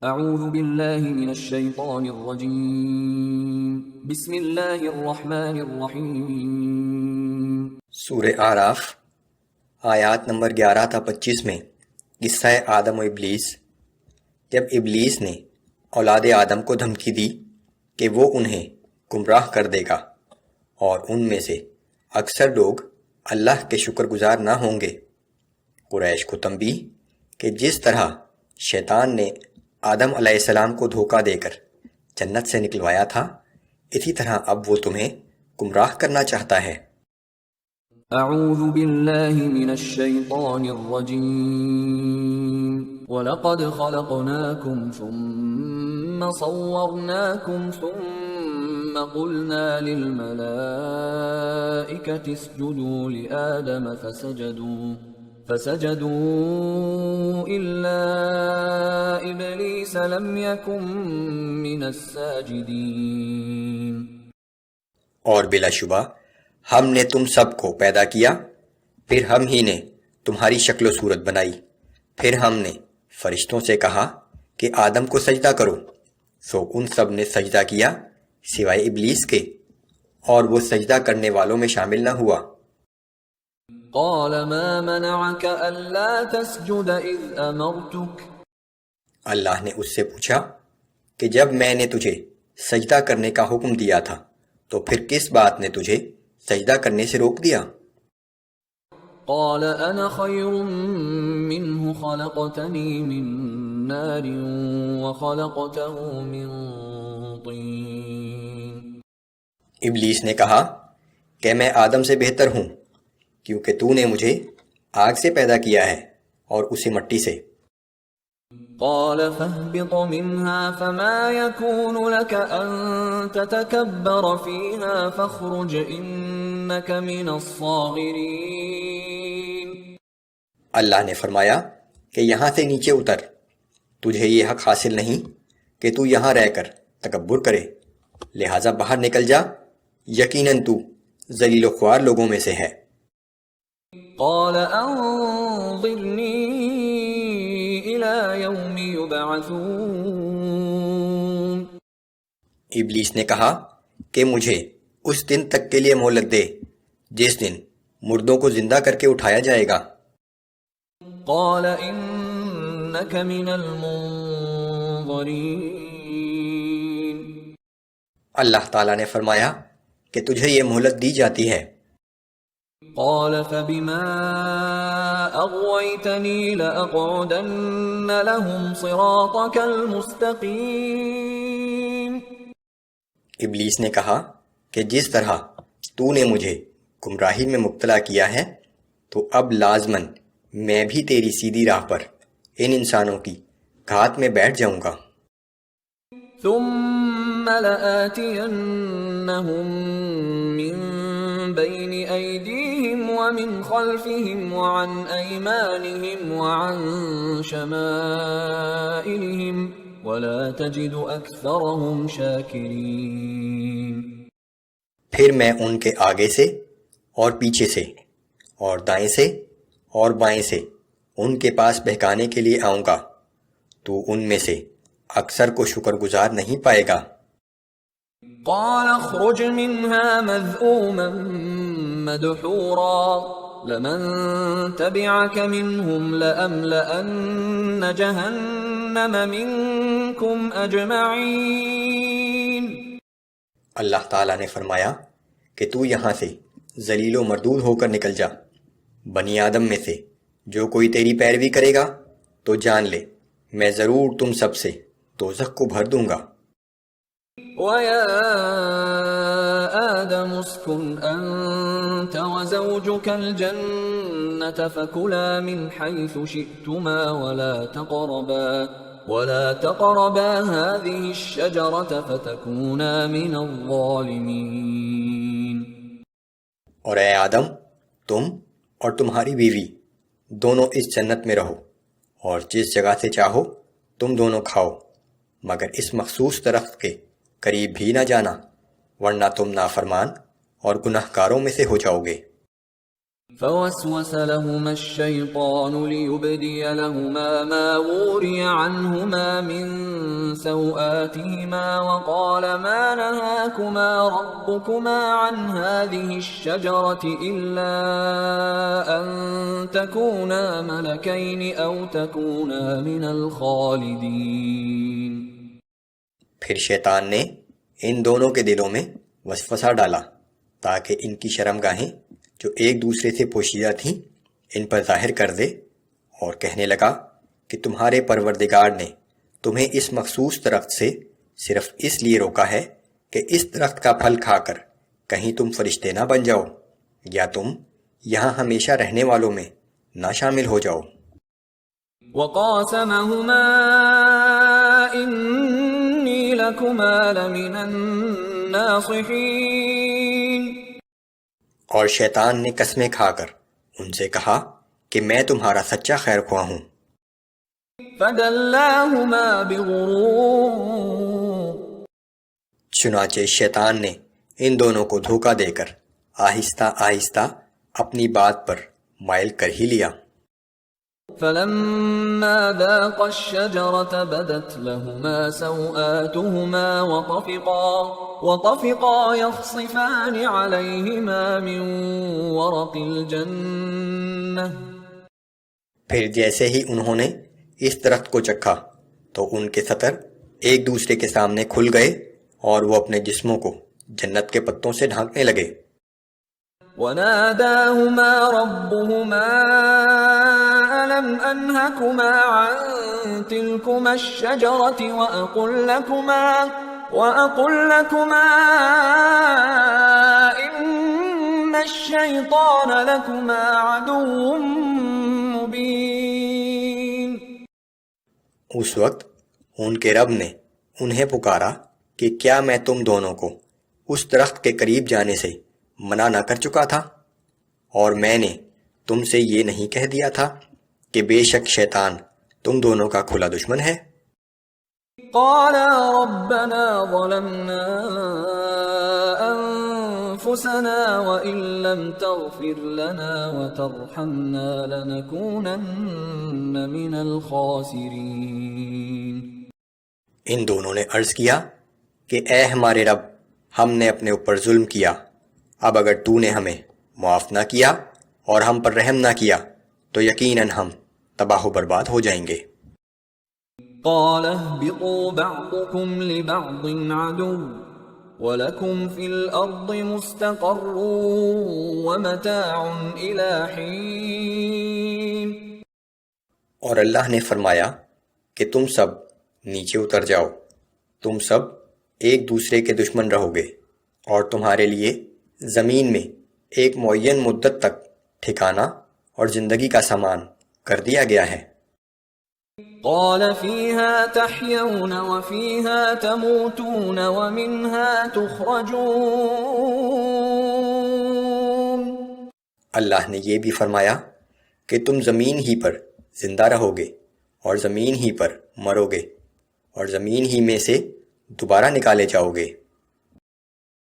اعوذ باللہ من الشیطان الرجیم بسم اللہ الرحمن الرحیم۔ سورہ اعراف آیات نمبر 11 تا 25 میں قصہ آدم و ابلیس۔ جب ابلیس نے اولاد آدم کو دھمکی دی کہ وہ انہیں گمراہ کر دے گا اور ان میں سے اکثر لوگ اللہ کے شکر گزار نہ ہوں گے، قریش کو تنبیہ کہ جس طرح شیطان نے آدم علیہ السلام کو دھوکہ دے کر جنت سے نکلوایا تھا، اسی طرح اب وہ تمہیں گمراہ کرنا چاہتا ہے۔ اعوذ باللہ من الشیطان الرجیم وَلَقَدْ خَلَقْنَاكُمْ ثُمَّ صَوَّرْنَاكُمْ ثُمَّ قُلْنَا لِلْمَلَائِكَةِ اسْجُدُوا لِآدَمَ فسجدوا إلا إبلیس لم يكن من الساجدین۔ اور بلا شبہ ہم نے تم سب کو پیدا کیا، پھر ہم ہی نے تمہاری شکل و صورت بنائی، پھر ہم نے فرشتوں سے کہا کہ آدم کو سجدہ کرو، سو ان سب نے سجدہ کیا سوائے ابلیس کے، اور وہ سجدہ کرنے والوں میں شامل نہ ہوا۔ قال ما منعك ألا تسجد إذ أمرتك؟ اللہ نے اس سے پوچھا کہ جب میں نے تجھے سجدہ کرنے کا حکم دیا تھا تو پھر کس بات نے تجھے سجدہ کرنے سے روک دیا؟ قال أنا خير منه خلقتني من نار وخلقته من طين۔ ابلیس نے کہا کہ میں آدم سے بہتر ہوں، کیونکہ تو نے مجھے آگ سے پیدا کیا ہے اور اسی مٹی سے۔ قال فاهبط منها فما يكون لك أن تتكبر فيها فاخرج إنك من الصاغرين۔ اللہ نے فرمایا کہ یہاں سے نیچے اتر، تجھے یہ حق حاصل نہیں کہ تو یہاں رہ کر تکبر کرے، لہٰذا باہر نکل جا، یقیناً تو ذلیل و خوار لوگوں میں سے ہے۔ قال انظرنی الى یوم یبعثون۔ ابلیس نے کہا کہ مجھے اس دن تک کے لیے مہلت دے جس دن مردوں کو زندہ کر کے اٹھایا جائے گا۔ قال انک من المنظرین۔ اللہ تعالیٰ نے فرمایا کہ تجھے یہ مہلت دی جاتی ہے۔ قال فبما اغويتني لأقعدن لهم صراطك المستقيم۔ ابلیس نے کہا کہ جس طرح تو نے مجھے گمراہی میں مبتلا کیا ہے تو اب لازماً میں بھی تیری سیدھی راہ پر ان انسانوں کی گھات میں بیٹھ جاؤں گا۔ ثم لآتينهم من بين أيديهم ومن خلفهم وعن أيمانهم وعن شمائلهم ولا تجد أكثرهم شاكرين۔ پھر میں ان کے آگے سے اور پیچھے سے اور دائیں سے اور بائیں سے ان کے پاس بہکانے کے لیے آؤں گا، تو ان میں سے اکثر کو شکر گزار نہیں پائے گا۔ قال اخرج منها مذءوما مدحورا لمن تبعك منهم لأملأن جهنم منكم أجمعين۔ اللہ تعالیٰ نے فرمایا کہ تو یہاں سے ذلیل و مردود ہو کر نکل جا، بنی آدم میں سے جو کوئی تیری پیروی کرے گا تو جان لے میں ضرور تم سب سے دوزخ کو بھر دوں گا۔ وَيَا آدَمُ اسْكُنْ أَنْتَ وَزَوْجُكَ الْجَنَّةَ فَكُلَا مِنْ حَيْثُ شِئْتُمَا وَلَا تَقْرَبَا هَذِهِ الشَّجَرَةَ فَتَكُونَا مِنَ الظَّالِمِينَ۔ اور اے آدم، تم اور تمہاری بیوی دونوں اس جنت میں رہو، اور جس جگہ سے چاہو تم دونوں کھاؤ، مگر اس مخصوص درخت کے قریب بھی نہ جانا، ورنہ تم نافرمان اور گناہ گاروں میں سے ہو جاؤ گے۔ فوسوس لهما الشيطان ليبدي لهما ما وري عنهما من سوآتهما وقال ما نهاكما ربكما عن هذه الشجرة إلا أن تكونا ملكين أو تكونا من الخالدين. پھر شیطان نے ان دونوں کے دلوں میں وسوسہ ڈالا تاکہ ان کی شرمگاہیں جو ایک دوسرے سے پوشیدہ تھیں ان پر ظاہر کر دے، اور کہنے لگا کہ تمہارے پروردگار نے تمہیں اس مخصوص درخت سے صرف اس لیے روکا ہے کہ اس درخت کا پھل کھا کر کہیں تم فرشتے نہ بن جاؤ یا تم یہاں ہمیشہ رہنے والوں میں نہ شامل ہو جاؤ. وقاسمهما إني لكما لمن الناصحين. اور شیطان نے قسمیں کھا کر ان سے کہا کہ میں تمہارا سچا خیر خواہ ہوں. فدلاهما بغرور. چنانچہ شیطان نے ان دونوں کو دھوکہ دے کر آہستہ آہستہ اپنی بات پر مائل کر ہی لیا. فلما ذاقا الشجرة بدت لهما سوآتهما وطفقا يخصفان عليهما من ورق الجنة. پھر جیسے ہی انہوں نے اس درخت کو چکھا تو ان کے سطر ایک دوسرے کے سامنے کھل گئے اور وہ اپنے جسموں کو جنت کے پتوں سے ڈھانکنے لگے. وناداهما ربهما ألم أنهكما عن تلكما الشجرة وأقل لكما إن الشيطان لكما عدو مبين. اس وقت ان کے رب نے انہیں پکارا کہ کیا میں تم دونوں کو اس درخت کے قریب جانے سے منع نہ کر چکا تھا، اور میں نے تم سے یہ نہیں کہہ دیا تھا کہ بے شک شیطان تم دونوں کا کھلا دشمن ہے. قالا ربنا ظلمنا انفسنا وان لم تغفر لنا وترحمنا لنكونن من الخاسرین. ان دونوں نے عرض کیا کہ اے ہمارے رب، ہم نے اپنے اوپر ظلم کیا، اب اگر تو نے ہمیں معاف نہ کیا اور ہم پر رحم نہ کیا تو یقیناً ہم تباہ و برباد ہو جائیں گے. قال اهبطوا بعضكم لبعض عدو وَلَكُمْ فِي الْأَرْضِ مُسْتَقَرٌّ وَمَتَاعٌ إِلَىٰ حِينٍ. اور اللہ نے فرمایا کہ تم سب نیچے اتر جاؤ، تم سب ایک دوسرے کے دشمن رہو گے، اور تمہارے لیے زمین میں ایک معین مدت تک ٹھکانہ اور زندگی کا سامان کر دیا گیا ہے. قال فيها تحيون وفيها تموتون ومنها تخرجون. اللہ نے یہ بھی فرمایا کہ تم زمین ہی پر زندہ رہو گے اور زمین ہی پر مرو گے اور زمین ہی میں سے دوبارہ نکالے جاؤ گے.